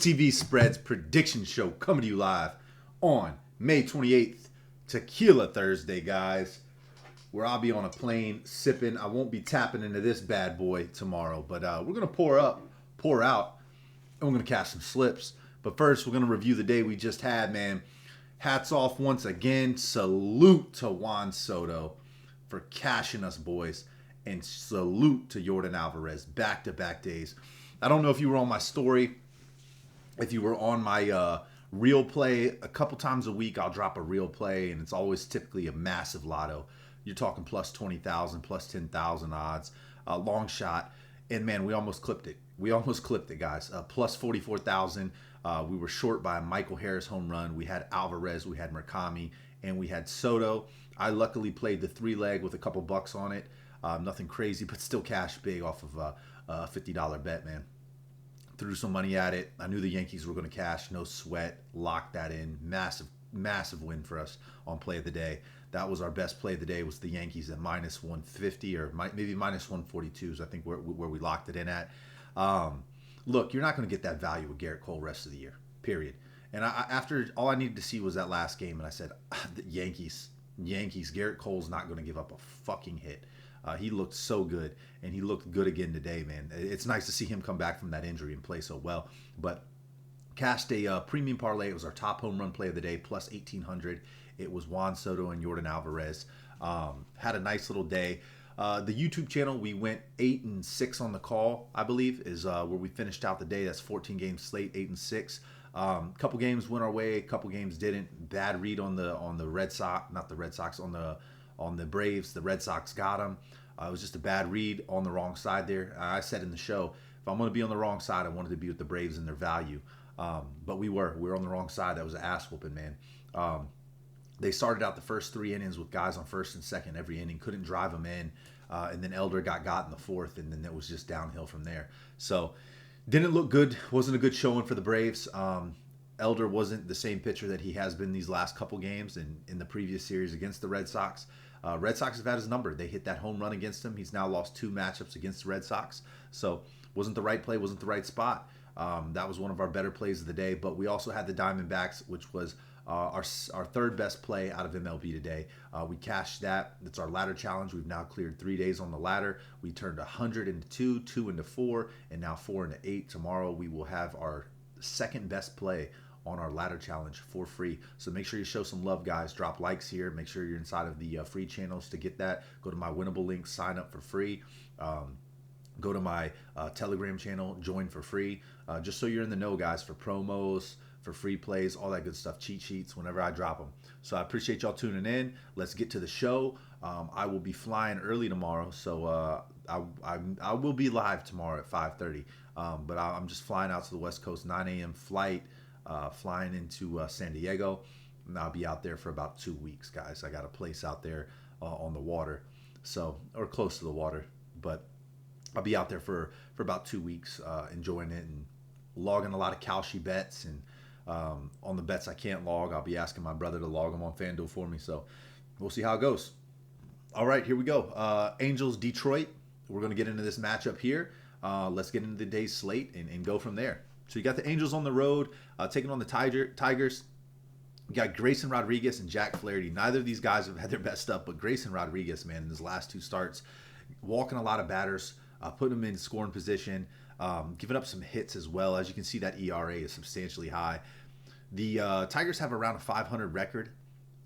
Otbspreads prediction show coming to you live on May 28th, Tequila Thursday, guys, where I'll be on a plane sipping. I won't be tapping into this bad boy tomorrow, but we're going to pour out, and we're going to cash some slips. But first, we're going to review the day we just had, man. Hats off once again. Salute to Juan Soto for cashing us, boys. And salute to Yordan Alvarez. Back-to-back days. I don't know if you were on my story. If you were on my real play, a couple times a week I'll drop a real play, and it's always typically a massive lotto. You're talking plus 20,000, plus 10,000 odds, long shot. And man, we almost clipped it. We almost clipped it, guys. Plus 44,000. We were short by a Michael Harris home run. We had Alvarez, we had Murakami, and we had Soto. I luckily played the 3-leg with a couple bucks on it. Nothing crazy, but still cash big off of a $50 bet, man. Threw some money at it. I knew the Yankees were going to cash. No sweat. Locked that in. Massive win for us on play of the day. That was our best play of the day, was the Yankees at minus 150 or maybe minus 142 is I think where we locked it in at. Look, you're not going to get that value with Garrett Cole rest of the year, period. And after all I needed to see was that last game, and I said, the Yankees, Garrett Cole's not going to give up a fucking hit. He looked so good, and he looked good again today, man. It's nice to see him come back from that injury and play so well. But cashed a premium parlay. It was our top home run play of the day, plus 1,800. It was Juan Soto and Yordan Alvarez. Had a nice little day. The YouTube channel, we went 8-6 on the call, I believe, is where we finished out the day. That's 14 games slate, 8-6. Couple games went our way, a couple games didn't. Bad read on the Red Sox, not the Red Sox, on the Braves. The Red Sox got them. It was just a bad read on the wrong side there. I said in the show, if I'm going to be on the wrong side, I wanted to be with the Braves and their value. But we were on the wrong side. That was an ass whooping, man. They started out the first 3 innings with guys on first and second every inning. Couldn't drive them in. And then Elder got in the fourth, and then it was just downhill from there. So didn't look good. Wasn't a good showing for the Braves. Elder wasn't the same pitcher that he has been these last couple games and in the previous series against the Red Sox. Red Sox have had his number. They hit that home run against him. He's now lost 2 matchups against the Red Sox. So wasn't the right play, wasn't the right spot. That was one of our better plays of the day. But we also had the Diamondbacks, which was our third best play out of MLB today. We cashed that. It's our ladder challenge. We've now cleared 3 days on the ladder. We turned 100 into 2, 2 into 4, and now 4 into 8. Tomorrow we will have our second best play on our ladder challenge for free. So make sure you show some love, guys. Drop likes here. Make sure you're inside of the free channels to get that. Go to my Winible link, sign up for free. Go to my Telegram channel, join for free. Just so you're in the know, guys, for promos, for free plays, all that good stuff, cheat sheets, whenever I drop them. So I appreciate y'all tuning in. Let's get to the show. I will be flying early tomorrow, so I will be live tomorrow at 5:30. But I'm just flying out to the West Coast, 9 a.m. flight, flying into San Diego, and I'll be out there for about 2 weeks, guys. I got a place out there on the water, or close to the water, but I'll be out there for about 2 weeks, enjoying it and logging a lot of Kalshi bets. And on the bets I can't log, I'll be asking my brother to log them on FanDuel for me. So we'll see how it goes. All right, here we go. Angels, Detroit. We're going to get into this matchup here. Let's get into the day's slate and go from there. So you got the Angels on the road, taking on the Tigers. You got Grayson Rodriguez and Jack Flaherty. Neither of these guys have had their best stuff, but Grayson Rodriguez, man, in his last 2 starts, walking a lot of batters, putting them in scoring position, giving up some hits as well. As you can see, that ERA is substantially high. The Tigers have around a 500 record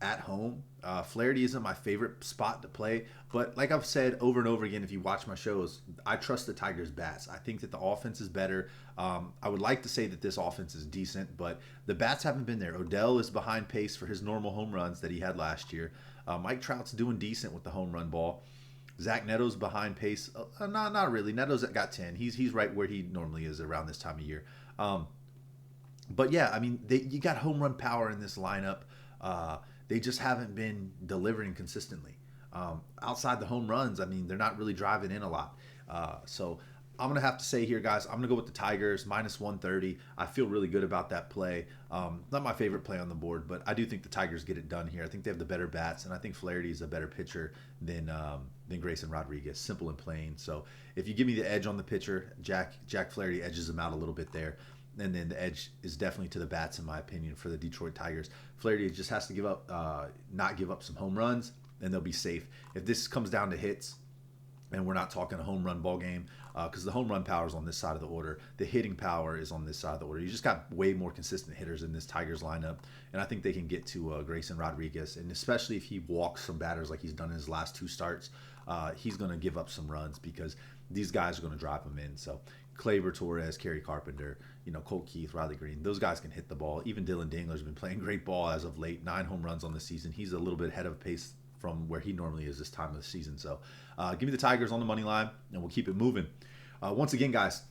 at home. Flaherty isn't my favorite spot to play, but like I've said over and over again, if you watch my shows, I trust the Tigers' bats. I think that the offense is better. I would like to say that this offense is decent, but the bats haven't been there. Odell is behind pace for his normal home runs that he had last year. Mike Trout's doing decent with the home run ball. Zach Neto's behind pace. Not really. Neto's got 10. He's right where he normally is around this time of year. But yeah, I mean, you got home run power in this lineup. They just haven't been delivering consistently. Outside the home runs, I mean, they're not really driving in a lot. So I'm going to have to say here, guys, I'm going to go with the Tigers, minus 130. I feel really good about that play. Not my favorite play on the board, but I do think the Tigers get it done here. I think they have the better bats, and I think Flaherty is a better pitcher than Grayson Rodriguez. Simple and plain. So if you give me the edge on the pitcher, Jack Flaherty edges him out a little bit there. And then the edge is definitely to the bats, in my opinion, for the Detroit Tigers. Flaherty just has to not give up some home runs, and they'll be safe. If this comes down to hits, and we're not talking a home run ball game, because the home run power is on this side of the order. The hitting power is on this side of the order. You just got way more consistent hitters in this Tigers lineup, and I think they can get to Grayson Rodriguez, and especially if he walks some batters like he's done in his last 2 starts, he's going to give up some runs because these guys are going to drive him in. So Kleber, Torres, Kerry Carpenter, Colt Keith, Riley Green, those guys can hit the ball. Even Dylan Dangler's been playing great ball as of late. 9 home runs on the season. He's a little bit ahead of pace from where he normally is this time of the season. So give me the Tigers on the money line, and we'll keep it moving. Once again, guys,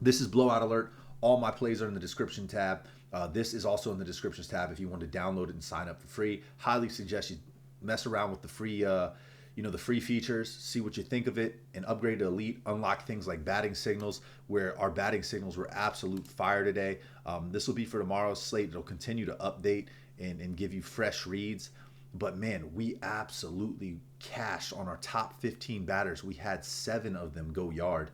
this is Blowout Alert. All my plays are in the description tab. This is also in the descriptions tab if you want to download it and sign up for free. Highly suggest you mess around with the free the free features, see what you think of it, and upgrade to Elite. Unlock things like batting signals, where our batting signals were absolute fire today. This will be for tomorrow's slate. It'll continue to update and give you fresh reads. But man, we absolutely cashed on our top 15 batters. We had 7 of them go yard.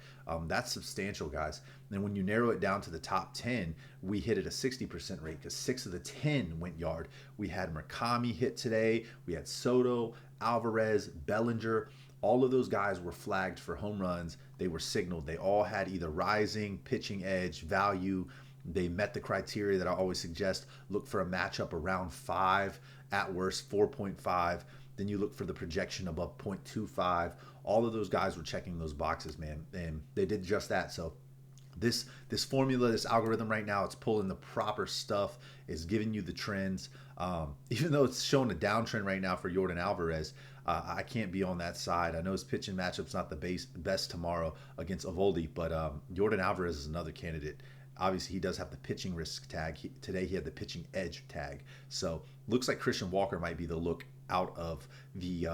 That's substantial, guys. And when you narrow it down to the top 10, we hit at a 60% rate because 6 of the 10 went yard. We had Murakami hit today. We had Soto, Alvarez, Bellinger. All of those guys were flagged for home runs. They were signaled. They all had either rising, pitching edge, value. They met the criteria that I always suggest. Look for a matchup around 5, at worst 4.5. Then you look for the projection above 0.25. All of those guys were checking those boxes, man, and they did just that. So this formula, this algorithm right now, it's pulling the proper stuff. It's giving you the trends. Even though it's showing a downtrend right now for Yordan Alvarez, I can't be on that side. I know his pitching matchup's not the best tomorrow against Eovaldi, but Yordan Alvarez is another candidate. Obviously, he does have the pitching risk tag. Today, he had the pitching edge tag. So, looks like Christian Walker might be the look out of the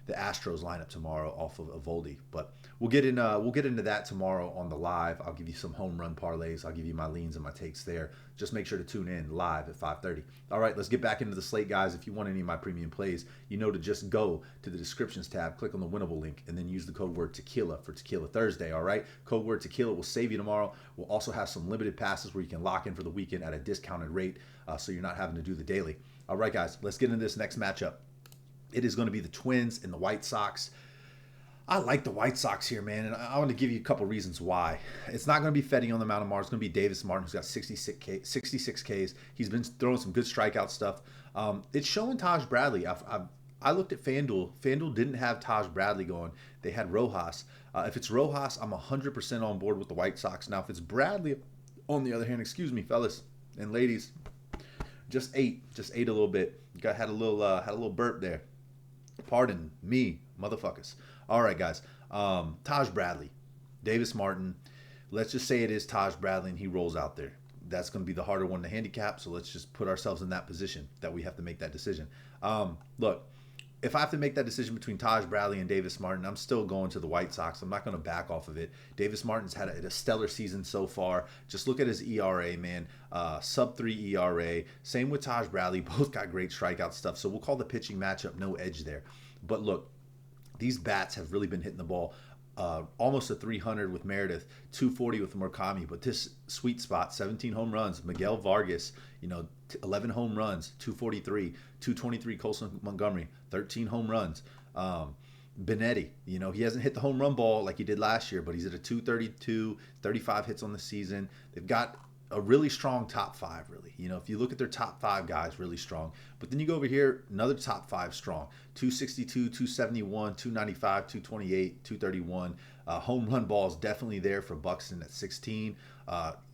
Astros lineup tomorrow off of Eovaldi. But we'll get into that tomorrow on the live. I'll give you some home run parlays. I'll give you my leans and my takes there. Just make sure to tune in live at 5:30. All right, let's get back into the slate, guys. If you want any of my premium plays, you know to just go to the descriptions tab, click on the Winible link, and then use the code word Tequila for Tequila Thursday. All right, code word Tequila will save you tomorrow. We'll also have some limited passes where you can lock in for the weekend at a discounted rate, so you're not having to do the daily. All right, guys, let's get into this next matchup. It is going to be the Twins and the White Sox. I like the White Sox here, man, and I want to give you a couple reasons why. It's not going to be Fetty on the mound tomorrow. It's going to be Davis Martin, who's got 66 Ks. He's been throwing some good strikeout stuff. It's showing Taj Bradley. I looked at FanDuel. FanDuel didn't have Taj Bradley going. They had Rojas. If it's Rojas, I'm 100% on board with the White Sox. Now, if it's Bradley, on the other hand, excuse me, fellas and ladies, just ate a little bit. Had a little burp there. Pardon me, motherfuckers. All right, guys. Taj Bradley, Davis Martin. Let's just say it is Taj Bradley and he rolls out there. That's going to be the harder one to handicap, so let's just put ourselves in that position that we have to make that decision. Look, if I have to make that decision between Taj Bradley and Davis Martin, I'm still going to the White Sox. I'm not going to back off of it. Davis Martin's had a stellar season so far. Just look at his ERA, man. Sub-3 ERA. Same with Taj Bradley. Both got great strikeout stuff. So we'll call the pitching matchup no edge there. But look, these bats have really been hitting the ball. Almost a 300 with Meredith, 240 with Murakami, but this sweet spot, 17 home runs. Miguel Vargas, 11 home runs, 243, 223 Colson Montgomery, 13 home runs. Benetti, he hasn't hit the home run ball like he did last year, but he's at a 232, 35 hits on the season. They've got a really strong top 5, really. If you look at their top 5 guys, really strong. But then you go over here, another top 5 strong. 262, 271, 295, 228, 231. Home run ball is definitely there for Buxton at 16.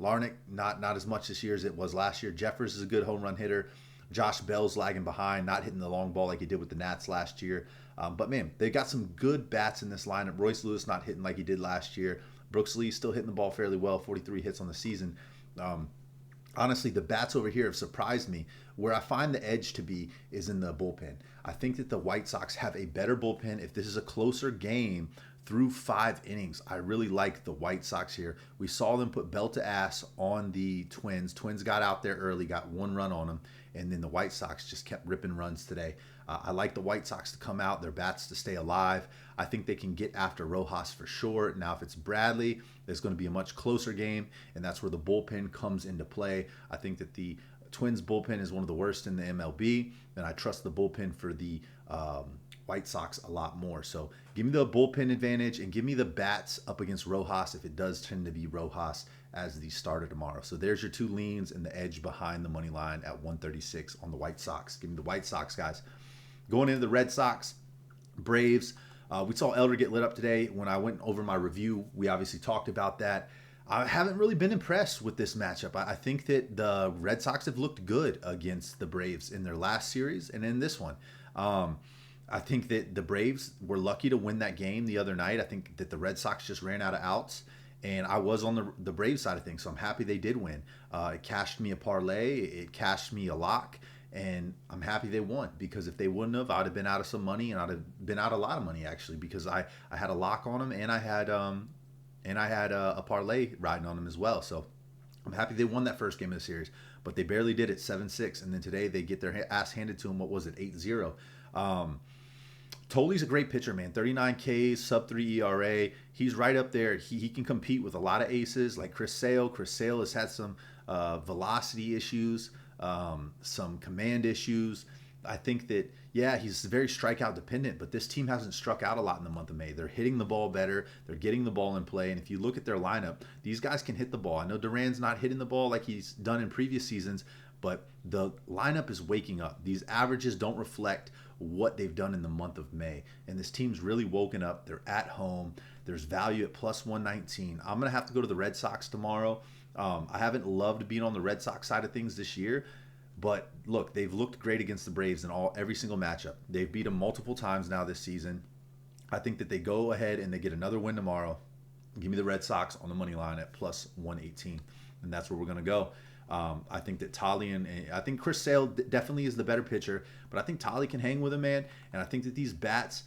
Larnach, not as much this year as it was last year. Jeffers is a good home run hitter. Josh Bell's lagging behind, not hitting the long ball like he did with the Nats last year. But man, they got some good bats in this lineup. Royce Lewis not hitting like he did last year. Brooks Lee still hitting the ball fairly well, 43 hits on the season. Honestly, the bats over here have surprised me. Where I find the edge to be is in the bullpen. I think that the White Sox have a better bullpen. If this is a closer game, through 5 innings. I really like the White Sox here. We saw them put belt to ass on the Twins. Twins got out there early, got 1 run on them, and then the White Sox just kept ripping runs today. I like the White Sox to come out, their bats to stay alive. I think they can get after Rojas for sure. Now, if it's Bradley, it's going to be a much closer game, and that's where the bullpen comes into play. I think that the Twins bullpen is one of the worst in the MLB, and I trust the bullpen for the White Sox a lot more. So give me the bullpen advantage and give me the bats up against Rojas if it does tend to be Rojas as the starter tomorrow. So there's your 2 leans and the edge behind the money line at 136 on the White Sox. Give me the White Sox, guys. Going into the Red Sox, Braves. We saw Elder get lit up today. When I went over my review, we obviously talked about that. I haven't really been impressed with this matchup. I think that the Red Sox have looked good against the Braves in their last series and in this one. I think that the Braves were lucky to win that game the other night. I think that the Red Sox just ran out of outs, and I was on the Braves side of things, so I'm happy they did win. It cashed me a parlay. It cashed me a lock, and I'm happy they won, because if they wouldn't have, I'd have been out of some money, and I'd have been out a lot of money, actually, because I had a lock on them, and I had a parlay riding on them as well. So I'm happy they won that first game of the series, but they barely did it, 7-6, and then today they get their ass handed to them. What was it, 8-0? Toley's a great pitcher, man. 39 Ks, sub-3 ERA. He's right up there. He can compete with a lot of aces like Chris Sale. Chris Sale has had some velocity issues, some command issues. I think that, yeah, he's very strikeout dependent, but this team hasn't struck out a lot in the month of May. They're hitting the ball better. They're getting the ball in play. And if you look at their lineup, these guys can hit the ball. I know Duran's not hitting the ball like he's done in previous seasons, but the lineup is waking up. These averages don't reflect what they've done in the month of May. And this team's really woken up. They're at home. There's value at plus 119. I'm going to have to go to the Red Sox tomorrow. I haven't loved being on the Red Sox side of things this year, but look, they've looked great against the Braves in every single matchup. They've beat them multiple times now this season. I think that they go ahead and they get another win tomorrow. Give me the Red Sox on the money line at plus 118, and that's where we're going to go. I think that Tolly and I think Chris Sale definitely is the better pitcher, but I think Tolly can hang with him, man. And I think that these bats,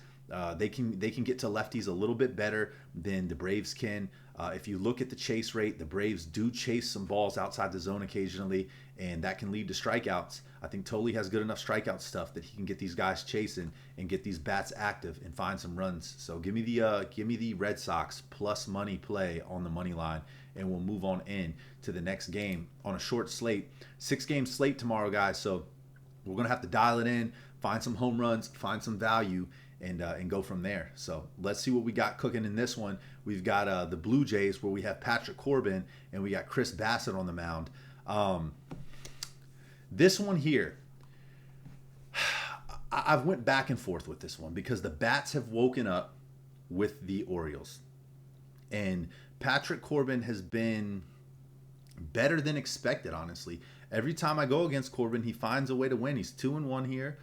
they can get to lefties a little bit better than the Braves can. If you look at the chase rate, the Braves do chase some balls outside the zone occasionally, and that can lead to strikeouts. I think Toley has good enough strikeout stuff that he can get these guys chasing and get these bats active and find some runs. So give me the Red Sox plus money play on the money line, and we'll move on in to the next game on a short slate. 6-game slate tomorrow, guys. So we're gonna have to dial it in, find some home runs, find some value, and go from there. So let's see what we got cooking in this one. We've got the Blue Jays, where we have Patrick Corbin and we got Chris Bassett on the mound. This one here, I've went back and forth with this one because the bats have woken up with the Orioles, and Patrick Corbin has been better than expected, honestly. Every time I go against Corbin, he finds a way to win. He's 2-1 here.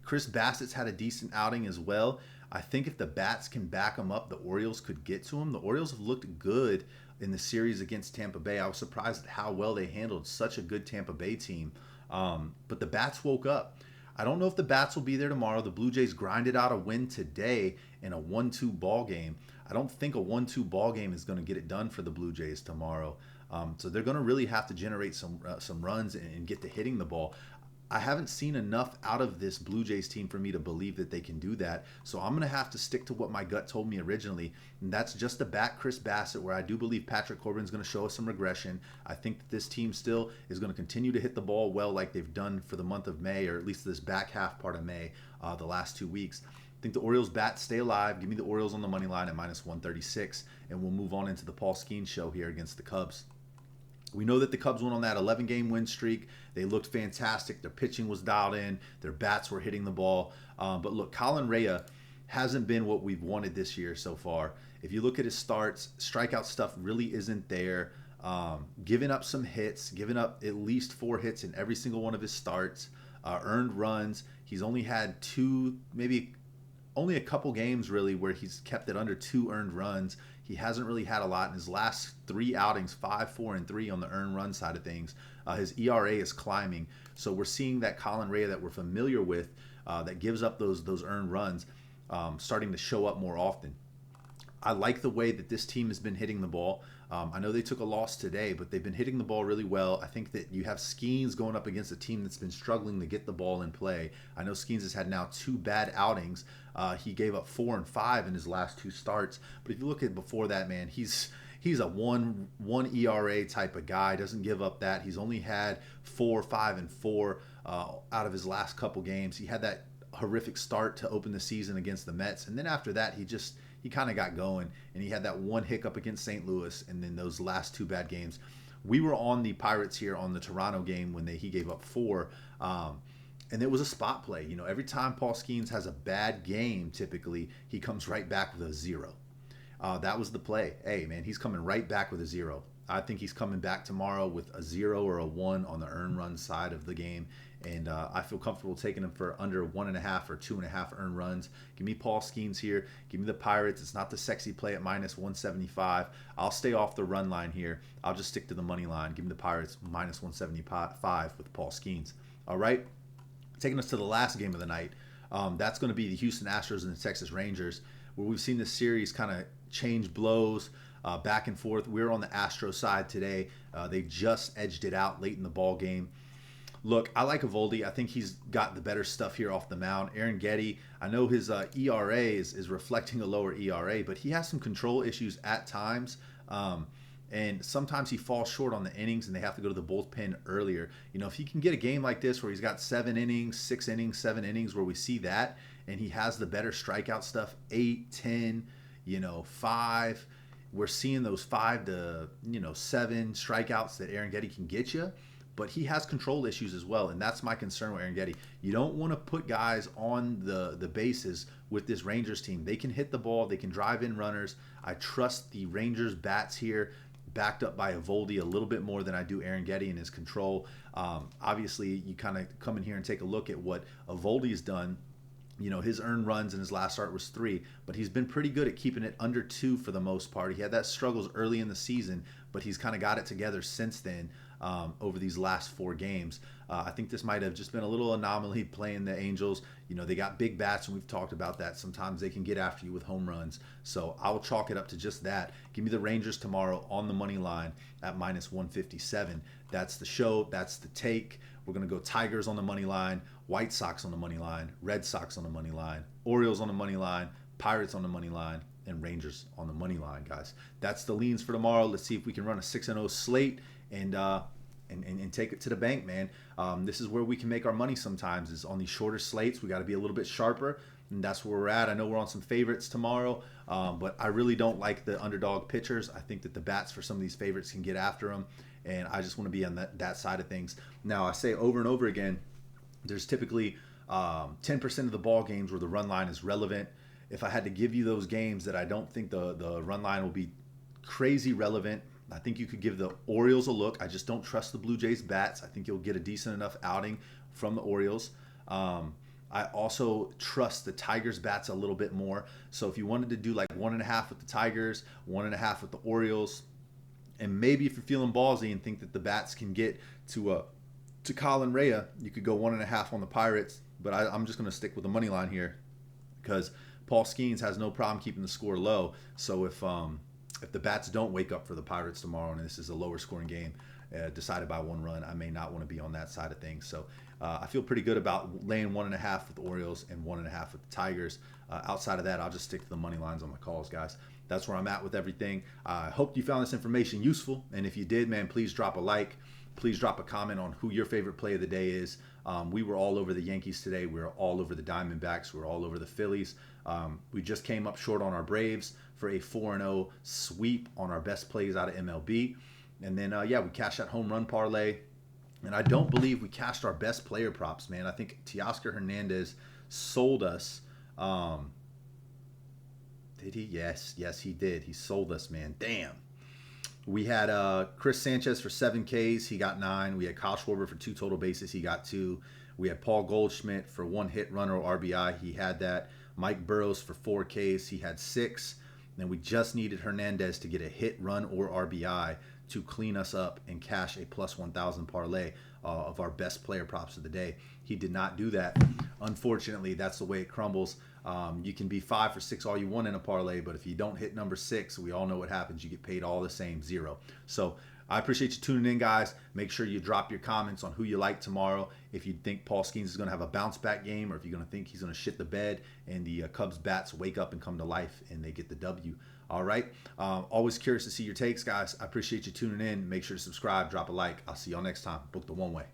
Chris Bassett's had a decent outing as well. I think if the bats can back him up, the Orioles could get to him. The Orioles have looked good in the series against Tampa Bay. I was surprised at how well they handled such a good Tampa Bay team. But the bats woke up. I don't know if the bats will be there tomorrow. The Blue Jays grinded out a win today in a 1-2 ball game. I don't think a 1-2 ball game is going to get it done for the Blue Jays tomorrow. So they're going to really have to generate some runs and get to hitting the ball. I haven't seen enough out of this Blue Jays team for me to believe that they can do that. So I'm going to have to stick to what my gut told me originally, and that's just to back Chris Bassett, where I do believe Patrick Corbin's going to show us some regression. I think that this team still is going to continue to hit the ball well like they've done for the month of May, or at least this back half part of May, the last 2 weeks. I think the Orioles bats stay alive. Give me the Orioles on the money line at minus 136, and we'll move on into the Paul Skeens show here against the Cubs. We know that the Cubs went on that 11-game win streak. They looked fantastic. Their pitching was dialed in. Their bats were hitting the ball. But look, Colin Rea hasn't been what we've wanted this year so far. If you look at his starts, strikeout stuff really isn't there. Giving up some hits, giving up at least 4 hits in every single one of his starts. Earned runs. He's only had 2, maybe only a couple games really where he's kept it under 2 earned runs. He hasn't really had a lot in his last 3 outings, 5, 4, and 3 on the earned run side of things. His ERA is climbing. So we're seeing that Colin Rea that we're familiar with that gives up those earned runs starting to show up more often. I like the way that this team has been hitting the ball. I know they took a loss today, but they've been hitting the ball really well. I think that you have Skeens going up against a team that's been struggling to get the ball in play. I know Skeens has had now 2 bad outings. He gave up 4 and 5 in his last 2 starts. But if you look at before that, man, he's a one ERA type of guy. Doesn't give up that. He's only had 4, 5, and 4 out of his last couple games. He had that horrific start to open the season against the Mets, and then after that, he kind of got going, and he had that one hiccup against St. Louis, and then those last 2 bad games. We were on the Pirates here on the Toronto game when he gave up 4, and it was a spot play. You know, every time Paul Skeens has a bad game, typically he comes right back with a 0. That was the play. Hey, man, he's coming right back with a 0. I think he's coming back tomorrow with a 0 or a 1 on the earned run side of the game. And I feel comfortable taking him for under 1.5 or 2.5 earned runs. Give me Paul Skeens here. Give me the Pirates. It's not the sexy play at minus 175. I'll stay off the run line here. I'll just stick to the money line. Give me the Pirates minus 175 with Paul Skeens. All right. Taking us to the last game of the night. That's going to be the Houston Astros and the Texas Rangers, where we've seen this series kind of change blows back and forth. We're on the Astro side today. They just edged it out late in the ball game. Look, I like Eovaldi. I think he's got the better stuff here off the mound. Aaron Getty, I know his ERA is reflecting a lower ERA, but he has some control issues at times. And sometimes he falls short on the innings and they have to go to the bullpen earlier. You know, if he can get a game like this where he's got 7 innings, 6 innings, 7 innings where we see that, and he has the better strikeout stuff, 8, 10, 5. We're seeing those 5 to 7 strikeouts that Aaron Getty can get you. But he has control issues as well, and that's my concern with Aaron Getty. You don't want to put guys on the bases with this Rangers team. They can hit the ball. They can drive in runners. I trust the Rangers bats here, backed up by Eovaldi a little bit more than I do Aaron Getty and his control. Obviously, you kind of come in here and take a look at what Eovaldi's done. You know, his earned runs in his last start was 3, but he's been pretty good at keeping it under 2 for the most part. He had that struggles early in the season, but he's kind of got it together since then. Over these last 4 games. I think this might have just been a little anomaly playing the Angels. You know, they got big bats, and we've talked about that. Sometimes they can get after you with home runs. So I will chalk it up to just that. Give me the Rangers tomorrow on the money line at minus 157. That's the show. That's the take. We're going to go Tigers on the money line, White Sox on the money line, Red Sox on the money line, Orioles on the money line, Pirates on the money line, and Rangers on the money line, guys. That's the leans for tomorrow. Let's see if we can run a 6-0 slate and take it to the bank, man. This is where we can make our money sometimes, is on these shorter slates. We got to be a little bit sharper, and that's where we're at. I know we're on some favorites tomorrow, but I really don't like the underdog pitchers. I think that the bats for some of these favorites can get after them, and I just want to be on that side of things. Now, I say over and over again, there's typically 10% of the ball games where the run line is relevant. If I had to give you those games that I don't think the run line will be crazy relevant, I think you could give the Orioles a look. I just don't trust the Blue Jays bats. I think you'll get a decent enough outing from the Orioles. I also trust the Tigers bats a little bit more. So if you wanted to do like 1.5 with the Tigers, 1.5 with the Orioles, and maybe if you're feeling ballsy and think that the bats can get to Colin Rea, you could go 1.5 on the Pirates. But I'm just going to stick with the money line here because Paul Skeens has no problem keeping the score low. So if the bats don't wake up for the Pirates tomorrow and this is a lower scoring game decided by 1 run, I may not want to be on that side of things. So I feel pretty good about laying 1.5 with the Orioles and 1.5 with the Tigers. Outside of that, I'll just stick to the money lines on my calls, guys. That's where I'm at with everything. I hope you found this information useful. And if you did, man, please drop a like. Please drop a comment on who your favorite play of the day is. We were all over the Yankees today. We were all over the Diamondbacks. We were all over the Phillies. We just came up short on our Braves for a 4-0 sweep on our best plays out of MLB. And then, we cashed that home run parlay. And I don't believe we cashed our best player props, man. I think Teoscar Hernandez sold us. Did he? Yes, he did. He sold us, man. Damn. We had Chris Sanchez for 7 Ks. He got 9. We had Kyle Schwarber for 2 total bases. He got 2. We had Paul Goldschmidt for 1 hit, run, or RBI. He had that. Mike Burrows for 4 Ks. He had 6. And then we just needed Hernandez to get a hit, run, or RBI to clean us up and cash a plus 1,000 parlay of our best player props of the day. He did not do that. Unfortunately, that's the way it crumbles. You can be 5 for 6 all you want in a parlay, but if you don't hit number 6, we all know what happens. You get paid all the same, 0. So I appreciate you tuning in, guys. Make sure you drop your comments on who you like tomorrow. If you think Paul Skeens is going to have a bounce back game, or if you're going to think he's going to shit the bed and the Cubs bats wake up and come to life and they get the W. All right. Always curious to see your takes, guys. I appreciate you tuning in. Make sure to subscribe, drop a like. I'll see y'all next time. Book the one way.